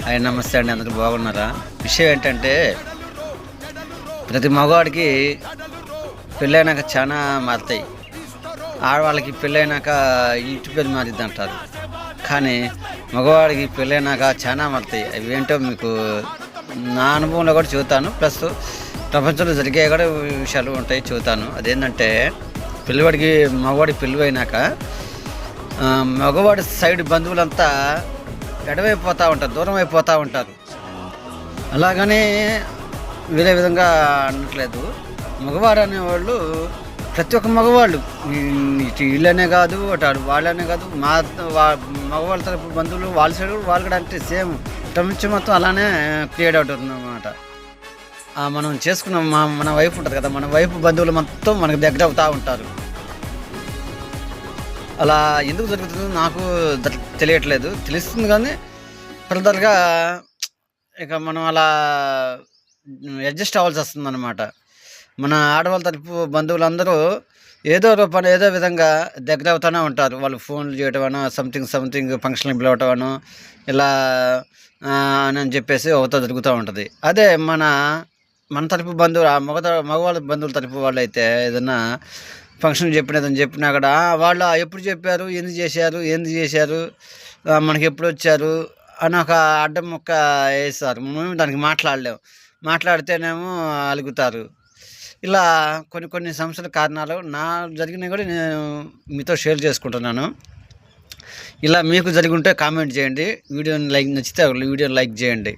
Hi నమస్తే అండి, అందరూ బాగున్నారా? విషయం ఏంటంటే ప్రతి మగవాడికి పెళ్ళైనాక చాలా మారుతాయి. ఆడవాళ్ళకి పెళ్ళైనాక ఇంటి పేరు మారిద్ది అంటారు, కానీ మగవాడికి పెళ్ళైనాక చాలా మారుతాయి. అవి ఏంటో మీకు నా అనుభవంలో కూడా చెబుతాను, ప్లస్ ప్రపంచంలో జరిగే కూడా విషయాలు ఉంటాయి చెబుతాను. అదేంటంటే మగవాడికి పెళ్ళి అయినాక మగవాడి సైడ్ బంధువులంతా ఎడవైపోతూ ఉంటారు, దూరం అయిపోతూ ఉంటారు. అలాగని వేరే విధంగా అనట్లేదు. మగవారు అనేవాళ్ళు ప్రతి ఒక్క మగవాళ్ళు ఇటు వీళ్ళనే కాదు, అటు వాళ్ళనే కాదు, మగవాళ్ళ తరపు బంధువులు వాళ్ళ సైడ్ వాళ్ళు కూడా అంటే సేమ్ ప్రపంచం మొత్తం అలానే క్రియేట్ అవుతుంది అన్నమాట. మనం చేసుకున్న మన వైఫ్ ఉంటుంది కదా, మన వైఫ్ బంధువులు మొత్తం మనకు దగ్గర అవుతూ ఉంటారు. అలా ఎందుకు జరుగుతుందో నాకు తెలియట్లేదు, తెలుస్తుంది కానీ ఫర్దర్గా ఇక మనం అలా అడ్జస్ట్ అవ్వాల్సి వస్తుంది అన్నమాట. మన ఆడవాళ్ళ తరపు బంధువులందరూ ఏదో రూపాన్ని ఏదో విధంగా దగ్గర అవుతూనే ఉంటారు. వాళ్ళు ఫోన్లు చేయటం అనో, సంథింగ్ ఫంక్షన్కి పిలవటం అనో, ఇలా అని చెప్పేసి అవుతా జరుగుతూ ఉంటుంది. అదే మన తరపు బంధువులు, మగవాళ్ళ బంధువుల తరపు వాళ్ళు అయితే ఏదన్నా ఫంక్షన్ చెప్పినా కూడా వాళ్ళు ఎప్పుడు చెప్పారు, ఏంది చేశారు, మనకి ఎప్పుడు వచ్చారు అని ఒక అడ్డం ముక్క వేస్తారు. మేము దానికి మాట్లాడితేనేమో అలుగుతారు. ఇలా కొన్ని సమస్యల కారణాలు జరిగినవి కూడా నేను మీతో షేర్ చేసుకుంటున్నాను. ఇలా మీకు జరిగి ఉంటే కామెంట్ చేయండి. నచ్చితే వీడియోని లైక్ చేయండి.